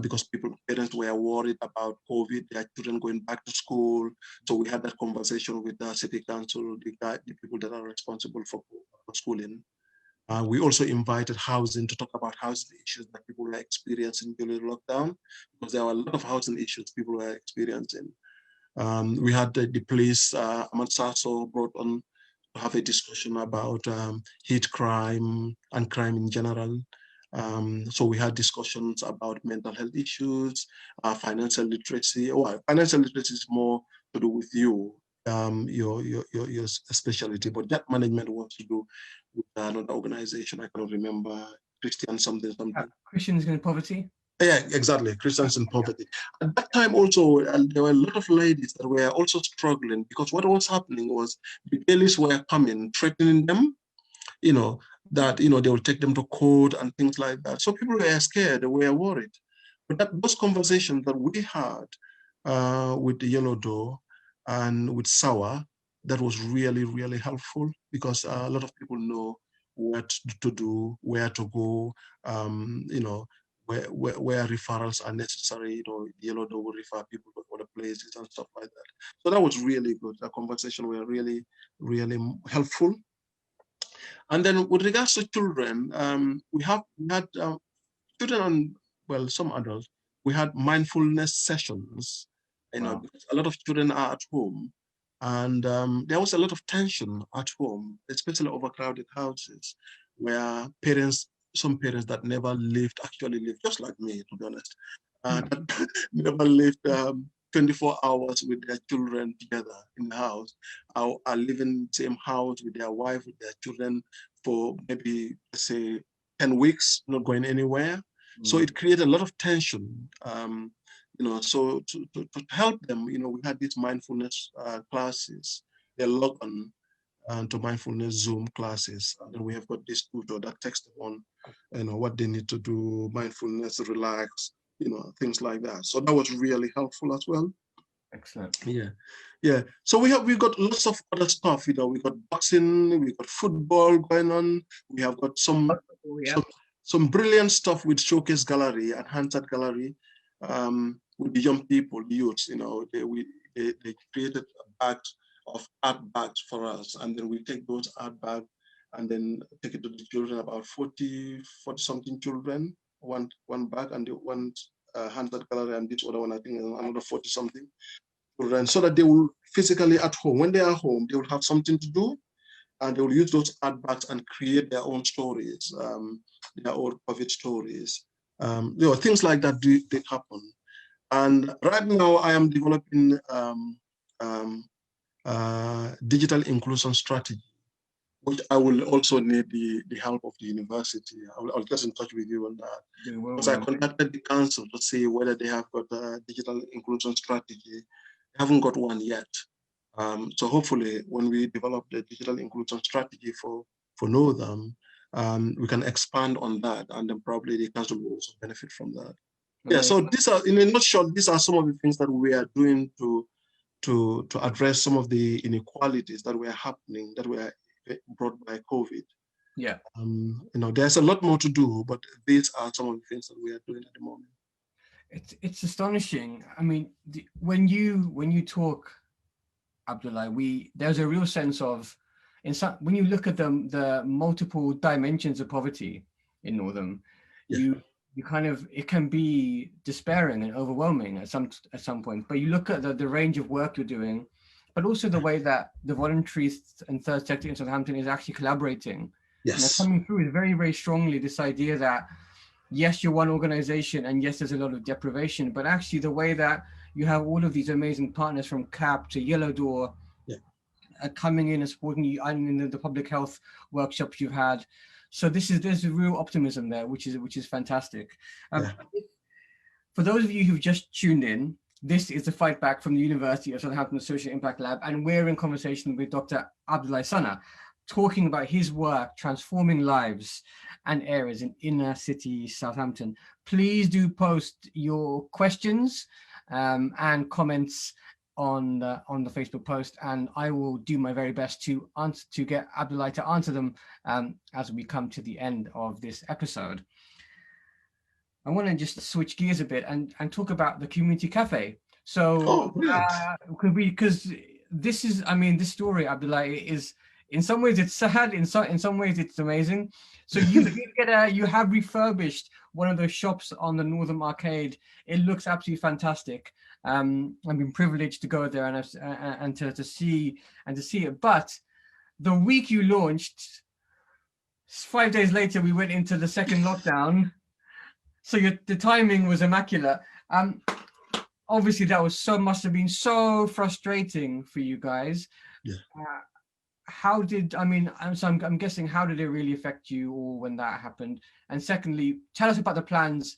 because parents were worried about COVID, their children going back to school. So we had that conversation with the city council, the people that are responsible for schooling. We also invited housing to talk about housing issues that people were experiencing during lockdown, because there were a lot of housing issues people were experiencing. We had the police, Ahmad Sasso brought on to have a discussion about hate crime and crime in general. So we had discussions about mental health issues, financial literacy. Well, financial literacy is more to do with you, your specialty, but that management was to do with another organization. I cannot remember, Christian something. Christians in Poverty. Yeah, exactly. Christians in Poverty. At that time also, there were a lot of ladies that were also struggling, because what was happening was the dailies were coming, threatening them, that, they will take them to court and things like that. So people were scared, they were worried. But those conversations that we had with the Yellow Door and with SAWA, that was really, really helpful, because a lot of people know what to do, where to go, where referrals are necessary. The Yellow Door will refer people to other places and stuff like that. So that was really good. The conversation were really, really helpful. And then with regards to children, we had children and, well, some adults, we had mindfulness sessions, Wow. because a lot of children are at home, and there was a lot of tension at home, especially overcrowded houses, where some parents that never actually lived, just like me, to be honest, that never lived 24 hours with their children together in the house, are living in the same house with their wife, with their children for maybe, let's say, 10 weeks, not going anywhere. So it created a lot of tension. So to help them, we had these mindfulness classes. They log on to mindfulness Zoom classes, and then we have got this tutor that takes them on, what they need to do, mindfulness, relax, things like that. So that was really helpful as well. Excellent. Yeah. So we got lots of other stuff. We got boxing, we got football going on. We have got some brilliant stuff with Showcase Gallery and Hansard Gallery, with the young people, the youths. They created a bag of art bags for us, and then we take those art bags and then take it to the children, about 40 something children, one bag, and the one Hansard Gallery, and this other one, I think, another 40 something children, so that they will physically at home, when they are home, they will have something to do, and they will use those art bags and create their own stories, their own COVID stories. Things like that did happen. And right now I am developing digital inclusion strategy, which I will also need the help of the university. I'll get in touch with you on that. Because I contacted the council to see whether they have got a digital inclusion strategy. They haven't got one yet. So hopefully when we develop the digital inclusion strategy for Northam, we can expand on that, and then probably the council will also benefit from that. Yeah, so these are, in a nutshell, these are some of the things that we are doing to address some of the inequalities that were happening, that were brought by COVID. Yeah. There's a lot more to do, but these are some of the things that we are doing at the moment. It's astonishing. I mean, when you talk, Abdoulie, there's a real sense of, when you look at the multiple dimensions of poverty in Northam, you kind of, it can be despairing and overwhelming at some point. But you look at the range of work you're doing, but also the way that the voluntaries and third sector in Southampton is actually collaborating. Yes. Coming through is very, very strongly this idea that, yes, you're one organization, and yes, there's a lot of deprivation, but actually the way that you have all of these amazing partners, from CAP to Yellow Door, coming in and supporting you and in the public health workshops you've had. So there's a real optimism there, which is fantastic. Yeah. For those of you who've just tuned in, this is the Fight Back from the University of Southampton Social Impact Lab, and we're in conversation with Dr. Abdoulie Sanneh, talking about his work transforming lives and areas in inner city Southampton. Please do post your questions and comments on the Facebook post, and I will do my very best to get Abdoulie to answer them as we come to the end of this episode. I want to just switch gears a bit and talk about the community cafe. So, because this is, I mean, this story, Abdoulie, is in some ways it's sad, in some ways it's amazing. So you have refurbished one of those shops on the Northam Arcade. It looks absolutely fantastic. I've been privileged to go there and to see it. But the week you launched, 5 days later, we went into the second lockdown. So the timing was immaculate. Obviously, that must have been so frustrating for you guys. Yeah. I'm guessing, how did it really affect you all when that happened? And secondly, tell us about the plans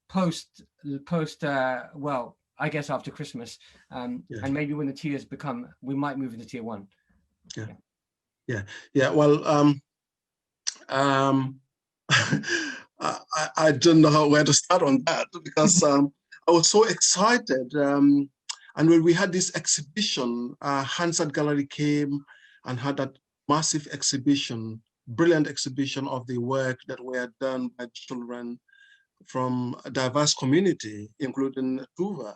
post. Well, I guess after Christmas, and maybe when the tiers we might move into tier 1. Yeah. Well, I don't know where to start on that, because I was so excited. And when we had this exhibition, Hansard Gallery came and had that massive exhibition, brilliant exhibition of the work that were done by children from a diverse community, including Tuva,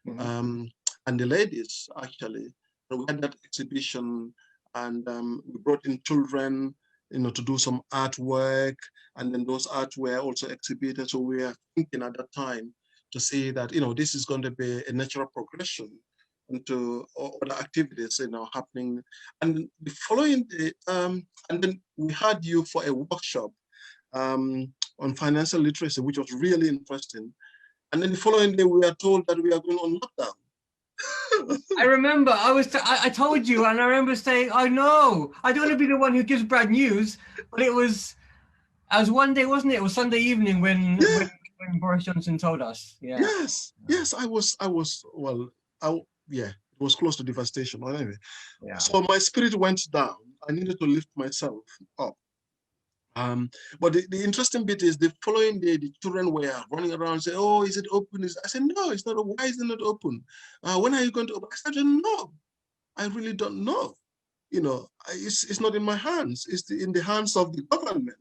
and the ladies, actually. And we had that exhibition, and we brought in children, to do some artwork, and then those arts were also exhibited. So we were thinking at that time to say that, this is going to be a natural progression into other activities, happening. And the following day, and then we had you for a workshop on financial literacy, which was really interesting. And then the following day, we were told that we are going on lockdown. I remember I told you, and I remember saying, "I know, I don't want to be the one who gives bad news," but it was one day, wasn't it? It was Sunday evening when Boris Johnson told us. Yeah. Yes, I was. Well, it was close to devastation. Anyway, so my spirit went down. I needed to lift myself up. But the interesting bit is the following day, the children were running around saying, "Oh, is it open?" I said, "No, it's not. Why is it not open? When are you going to open?" I said, "I don't know. I really don't know. It's not in my hands. It's in the hands of the government.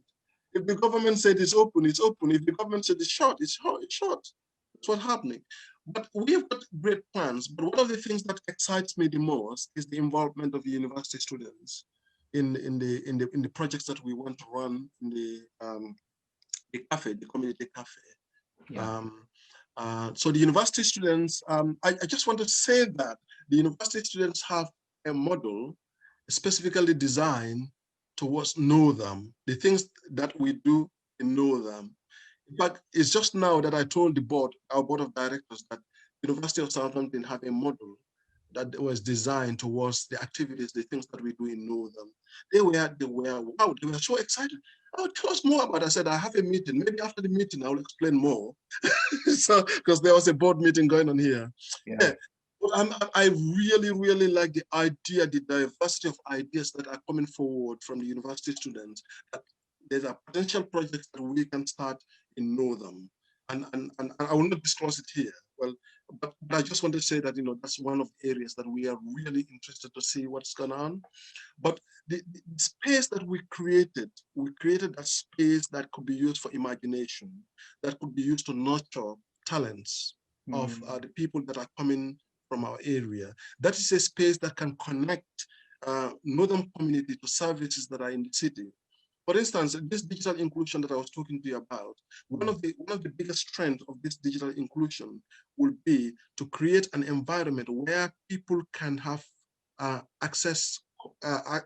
If the government said it's open, it's open. If the government said it's shut, it's shut. That's what's happening." But we've got great plans. But one of the things that excites me the most is the involvement of the university students in the projects that we want to run in the cafe, the community cafe. So the university students, I just want to say that the university students have a model specifically designed towards Northam, the things that we do in Northam. In fact, it's just now that I told our board of directors, that the University of Southampton have a model that was designed towards the activities, the things that we do in Northam. They were so excited. "Oh, tell us more about it." I said, "I have a meeting. Maybe after the meeting, I'll explain more." So, because there was a board meeting going on here. But I really, really like the idea, the diversity of ideas that are coming forward from the university students. That there's a potential project that we can start in Northam. And I will not disclose it here. Well, but I just want to say that, that's one of the areas that we are really interested to see what's going on. But the space that we created that space that could be used for imagination, that could be used to nurture talents of the people that are coming from our area. That is a space that can connect Northern community to services that are in the city. For instance, this digital inclusion that I was talking to you about, one of the biggest strengths of this digital inclusion will be to create an environment where people can have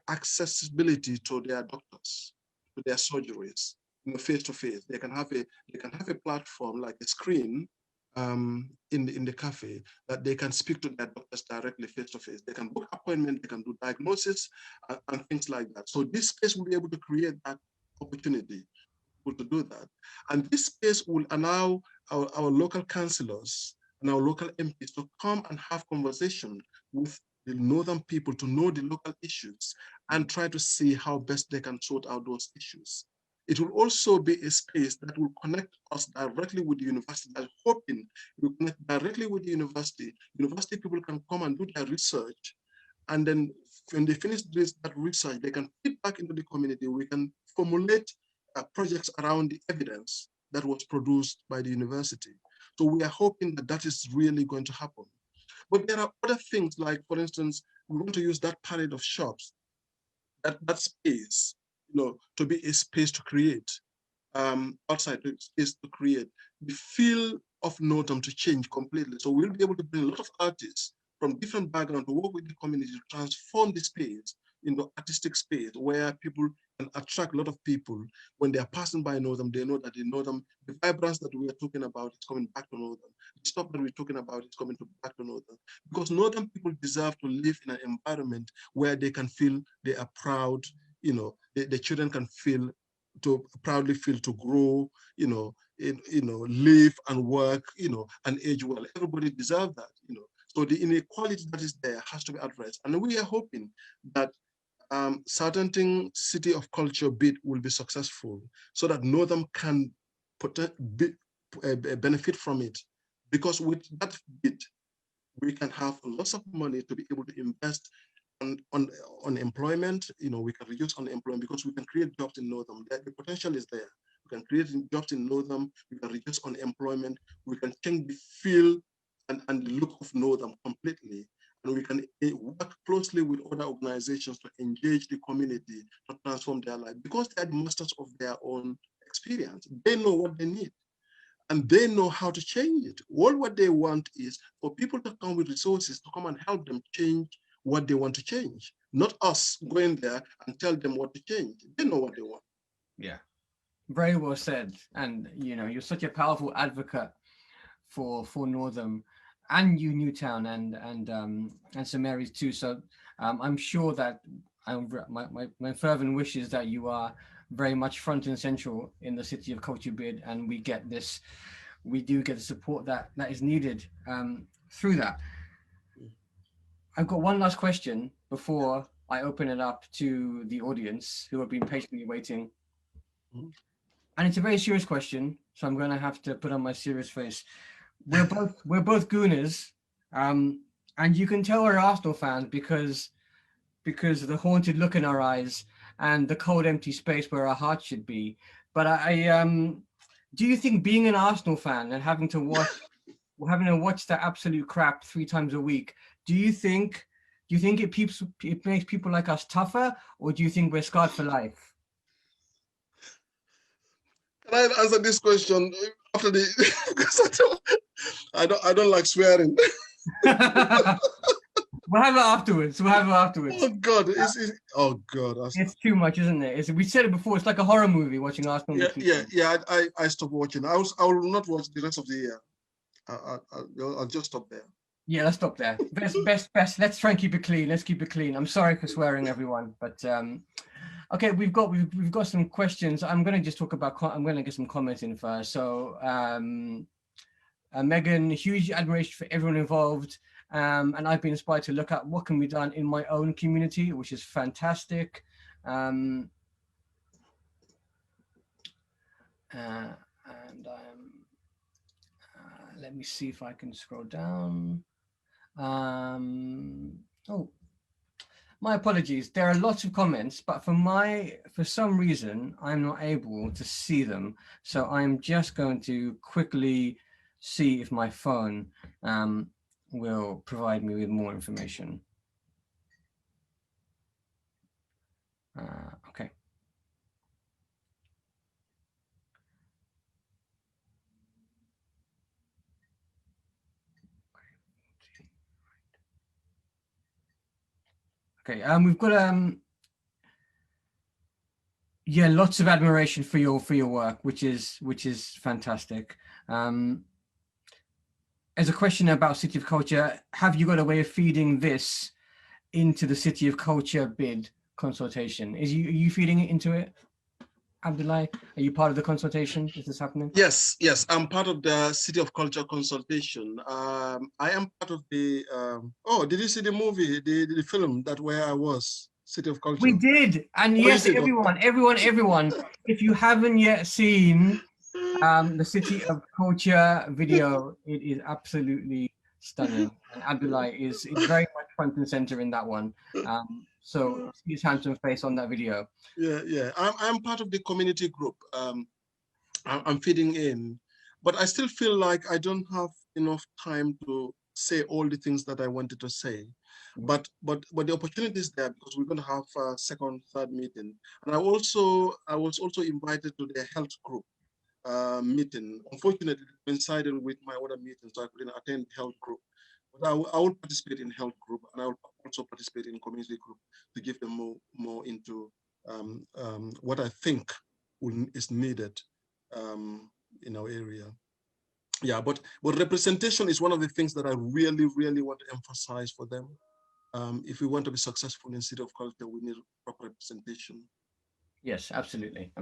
accessibility to their doctors, to their surgeries, face to face. They can have a platform like a screen in the cafe, that they can speak to their doctors directly face to face. They can book appointment, they can do diagnosis and things like that. So this space will be able to create that opportunity to do that. And this space will allow our local councillors and our local MPs to come and have conversation with the northern people to know the local issues and try to see how best they can sort out those issues. It will also be a space that will connect us directly with the university. I'm hoping it will connect directly with the university. University people can come and do their research, and then when they finish that research, they can feed back into the community. We can formulate projects around the evidence that was produced by the university. So we are hoping that that is really going to happen. But there are other things, like, for instance, we want to use that parade of shops, that space, to be a space to create, outside space to create the feel of Northam to change completely. So we'll be able to bring a lot of artists from different backgrounds to work with the community to transform the space into artistic space where people can attract a lot of people. When they are passing by Northam, they know that in Northam, the vibrance that we are talking about is coming back to Northam. The stuff that we're talking about is coming back to Northam. Because Northam people deserve to live in an environment where they can feel they are proud, the children can feel to proudly feel to grow, live and work, and age well. Everybody deserves that, So the inequality that is there has to be addressed. And we are hoping that Southampton City of Culture bid will be successful so that Northam can benefit from it. Because with that bid, we can have lots of money to be able to invest on employment. We can reduce unemployment because we can create jobs in Northam. The potential is there. We can create jobs in Northam. We can reduce unemployment. We can change the feel and the look of Northam completely. And we can work closely with other organizations to engage the community to transform their life, because they are the masters of their own experience. They know what they need, and they know how to change it. All what they want is for people to come with resources to come and help them change what they want to change, not us going there and tell them what to change. They know what they want. Yeah, very well said. And you're such a powerful advocate for Northam and Newtown and St Mary's too. So I'm sure that my fervent wish is that you are very much front and central in the City of Culture bid, and we do get the support that is needed through that. I've got one last question before I open it up to the audience who have been patiently waiting. Mm-hmm. And it's a very serious question, so I'm going to have to put on my serious face. We're both Gooners, and you can tell we're Arsenal fans because of the haunted look in our eyes and the cold, empty space where our hearts should be. But I do you think being an Arsenal fan and having to watch that absolute crap 3 times a week, do you think it makes people like us tougher, or do you think we're scarred for life? Can I answer this question after the? Because I don't like swearing. We'll have it afterwards. Oh God! Oh God! It's too much, isn't it? We said it before. It's like a horror movie watching Arsenal. Yeah. I stopped watching. I will not watch the rest of the year. I'll just stop there. Yeah, let's stop there. Best. Let's try and keep it clean. I'm sorry for swearing, everyone, but okay, we've got some questions. I'm going to just talk about. I'm going to get some comments in first. So, Megan, huge admiration for everyone involved, and I've been inspired to look at what can be done in my own community, which is fantastic. And let me see if I can scroll down. Oh, my apologies. There are lots of comments, but for some reason, I'm not able to see them. So I'm just going to quickly see if my phone will provide me with more information. Okay. Okay, we've got yeah, lots of admiration for your work, which is fantastic. as a question about City of Culture, have you got a way of feeding this into the City of Culture bid consultation? Are you feeding it into it, Abdoulie? Are you part of the consultation? Is this happening? Yes, I'm part of the City of Culture consultation. I am part of the, did you see the movie, the film that where I was, City of Culture? We did. And Oh, yes, you did? everyone, if you haven't yet seen the City of Culture video, it is absolutely stunning. And Abdoulie is very much front and center in that one. So see his handsome face on that video. Yeah. I'm part of the community group. I'm feeding in, but I still feel like I don't have enough time to say all the things that I wanted to say. But the opportunity is there because we're going to have a second, third meeting, and I was also invited to the health group meeting. Unfortunately, it coincided with my other meeting, so I couldn't attend the health group. But I will participate in health group, and I will also participate in community group to give them more into what I think is needed in our area. Yeah, but representation is one of the things that I really, really want to emphasize for them. If we want to be successful in City of Culture, we need proper representation. Yes, absolutely.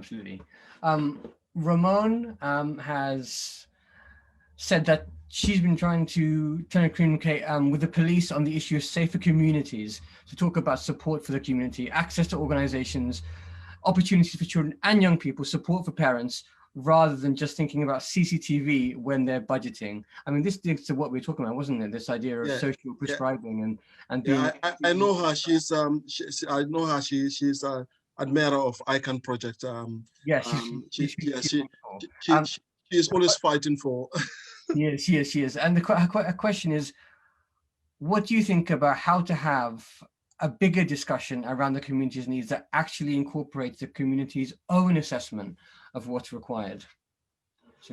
Ramon has said that she's been trying to communicate with the police on the issue of safer communities, to talk about support for the community, access to organizations, opportunities for children and young people, support for parents, rather than just thinking about CCTV when they're budgeting. I mean, this links to what we were talking about, wasn't it? This idea of social prescribing and being. I know her. I know her. She's a admirer of ICANN project. She is always fighting for. She is. And the question is, what do you think about how to have a bigger discussion around the community's needs that actually incorporates the community's own assessment of what's required?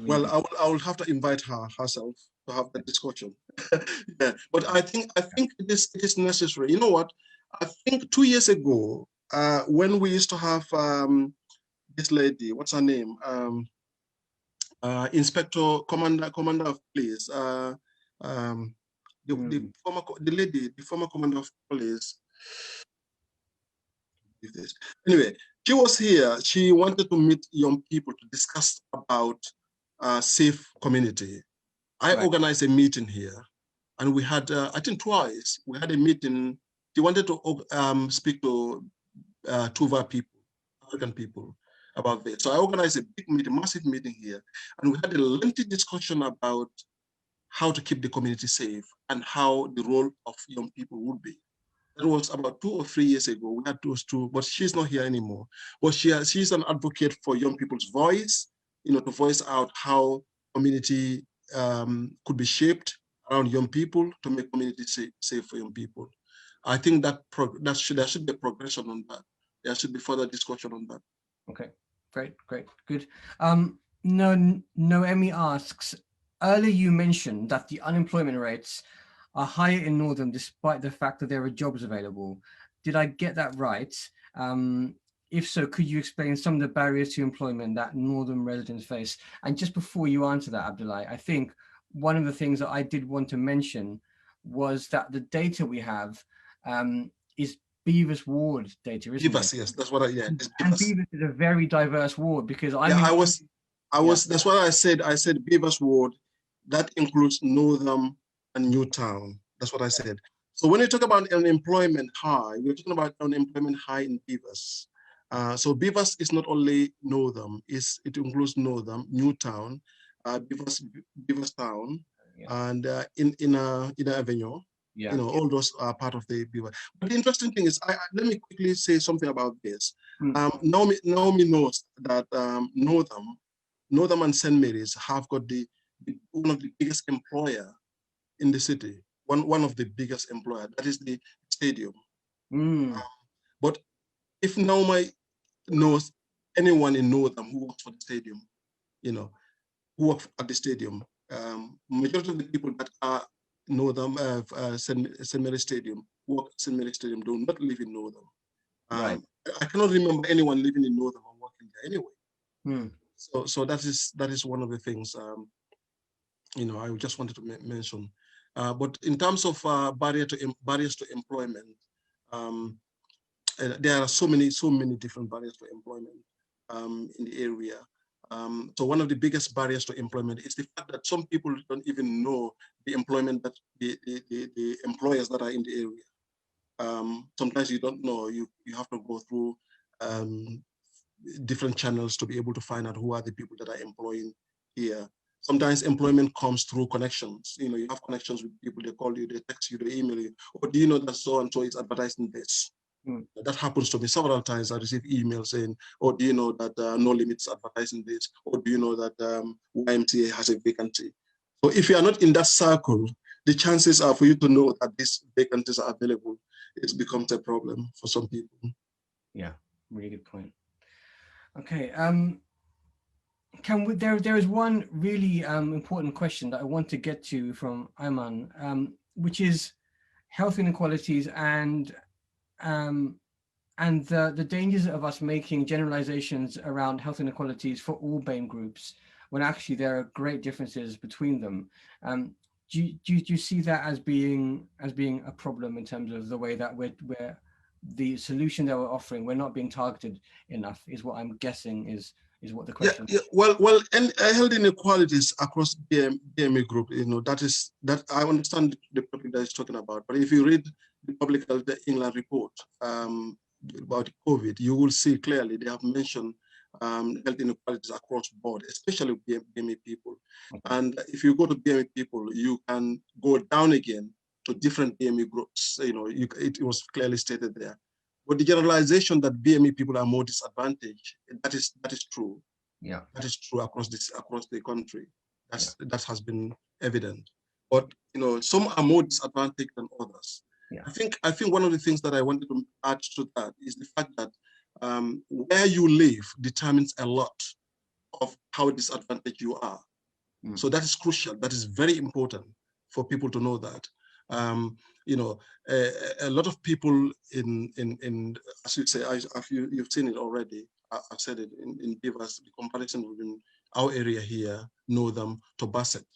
Well, I will have to invite her herself to have that discussion. Yeah, but I think it is necessary. You know what? I think 2 years ago, when we used to have this lady, what's her name? Inspector, commander of police. The former commander of police. Anyway, she was here. She wanted to meet young people to discuss about safe community. I organized a meeting here, and we had, I think twice, we had a meeting. She wanted to speak to Tuva people, African people, about this. So I organized a big meeting, massive meeting here, and we had a lengthy discussion about how to keep the community safe and how the role of young people would be. That was about 2 or 3 years ago. We had those two, but she's not here anymore. But she's an advocate for young people's voice, to voice out how community could be shaped around young people to make community safe for young people. I think that there should be a progression on that. There should be further discussion on that. Okay, great, good. Noemi asks, earlier you mentioned that the unemployment rates are higher in Northam despite the fact that there are jobs available. Did I get that right? If so, could you explain some of the barriers to employment that Northam residents face? And just before you answer that, Abdoulie, I think one of the things that I did want to mention was that the data we have is Beavis ward data, isn't Beavis, it? yes, that's what And Beavis is a very diverse ward because that's what I said. I said Beavis ward, that includes Northam and Newtown. That's what I said. So when you talk about unemployment high, we're talking about unemployment high in Beavis. So Beavis is not only Northam, it includes Northam, Newtown, Beavis Town, and in Avenue. All those are part of the Beavis. But the interesting thing is, let me quickly say something about this. Naomi knows that Northam and St. Mary's have got one of the biggest employer in the city. One of the biggest employer, that is the stadium. But if Naomi knows anyone in Northam who works for the stadium, who work at the stadium, majority of the people that are Northam, St. Mary's Stadium, work at St. Mary's Stadium, do not live in Northam. I cannot remember anyone living in Northam and working there anyway. So that is one of the things. I just wanted to mention. But in terms of barriers to employment, there are so many different barriers to employment in the area. So one of the biggest barriers to employment is the fact that some people don't even know the employment that the employers that are in the area. Sometimes you don't know. You have to go through different channels to be able to find out who are the people that are employing here. Sometimes employment comes through connections. You have connections with people, they call you, they text you, they email you. Or do you know that so-and-so is advertising this? That happens to me several times. I receive emails saying, oh, do you know that No Limits advertising this? Or do you know that YMCA has a vacancy? So if you are not in that circle, the chances are for you to know that these vacancies are available, it becomes a problem for some people. Yeah, really good point. Okay, there is one really important question that I want to get to from Ayman, which is health inequalities and the dangers of us making generalizations around health inequalities for all BAME groups, when actually there are great differences between them. Do you see that as being a problem in terms of the way that we're the solution that we're offering, we're not being targeted enough, is what I'm guessing is what the question is. Well, and health inequalities across BME group, that I understand the topic that is talking about. But if you read the Public Health England report about COVID, you will see clearly they have mentioned health inequalities across board, especially BME people. Okay. And if you go to BME people, you can go down again to different BME groups. It was clearly stated there. But the generalization that BME people are more disadvantaged, that is true. Yeah, that is true across the country. That has been evident. But some are more disadvantaged than others. Yeah. I think one of the things that I wanted to add to that is the fact that where you live determines a lot of how disadvantaged you are. So that is crucial. That is very important for people to know that. A lot of people in as you say, you've seen it already. I've said it in Beavers, the comparison within our area here, Northam to Bassett,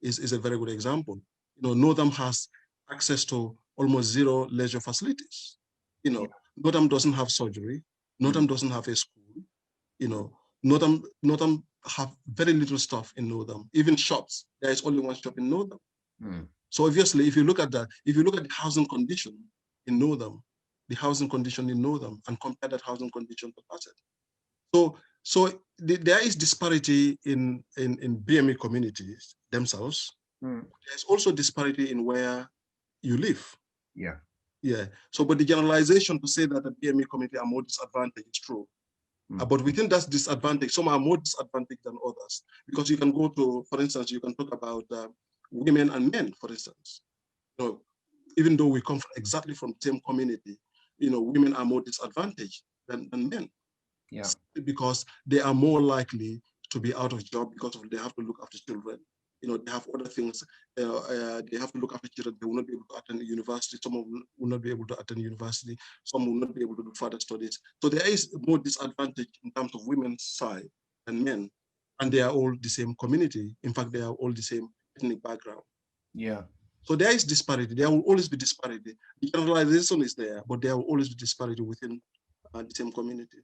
is a very good example. Northam has access to almost zero leisure facilities. Northam doesn't have surgery. Northam doesn't have a school. Northam have very little stuff in Northam. Even shops, there is only one shop in Northam. So obviously, if you look at the housing condition in Northam, and compare that housing condition to Bassett. So there is disparity in BME communities themselves. There's also disparity in where you live. Yeah. So, but the generalization to say that the BME community are more disadvantaged is true. But within that disadvantage, some are more disadvantaged than others. Because you can go to, for instance, you can talk about women and men, for instance. Even though we come exactly from the same community, women are more disadvantaged than men. Yeah. Because they are more likely to be out of job because they have to look after children. They have other things. They have to look after children. They will not be able to attend university. Some of them will not be able to attend university. Some will not be able to do further studies. So there is more disadvantage in terms of women's side than men. And they are all the same community. In fact, they are all the same ethnic background. Yeah. So there is disparity. There will always be disparity. The generalization is there, but there will always be disparity within the same community.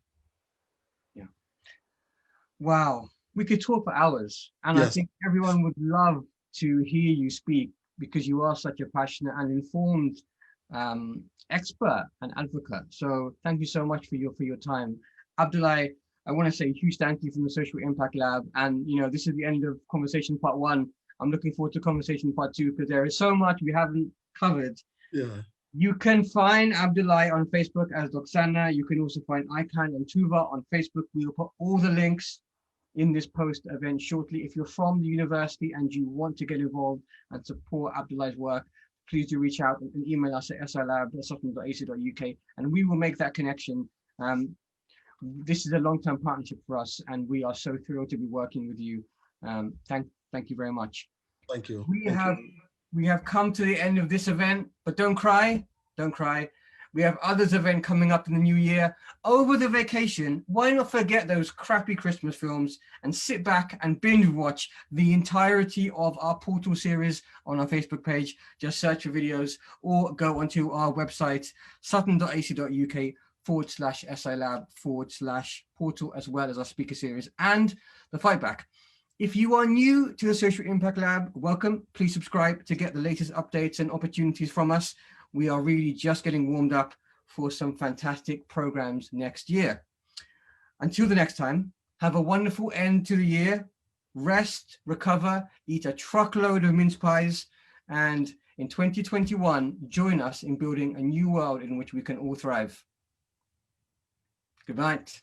Yeah. Wow. We could talk for hours, and yes. I think everyone would love to hear you speak because you are such a passionate and informed expert and advocate. So thank you so much for your time. Abdoulie, I want to say a huge thank you from the Social Impact Lab. And this is the end of conversation part 1. I'm looking forward to conversation part 2 because there is so much we haven't covered. Yeah. You can find Abdoulie on Facebook as Dr. Sanneh. You can also find ICANN and Tuva on Facebook. We will put all the links in this post event shortly. If you're from the university and you want to get involved and support Abdoulie's work, please do reach out and email us at silab@sutherland.ac.uk and we will make that connection. This is a long-term partnership for us and we are so thrilled to be working with you. Thank you very much. Thank you. We have come to the end of this event, but don't cry. We have others events coming up in the new year. Over the vacation, why not forget those crappy Christmas films and sit back and binge watch the entirety of our Portal series on our Facebook page. Just search for videos or go onto our website, sutton.ac.uk/SILab/portal, as well as our speaker series and the Fightback. If you are new to the Social Impact Lab, welcome. Please subscribe to get the latest updates and opportunities from us. We are really just getting warmed up for some fantastic programs next year. Until the next time, have a wonderful end to the year. Rest, recover, eat a truckload of mince pies, and in 2021, join us in building a new world in which we can all thrive. Good night.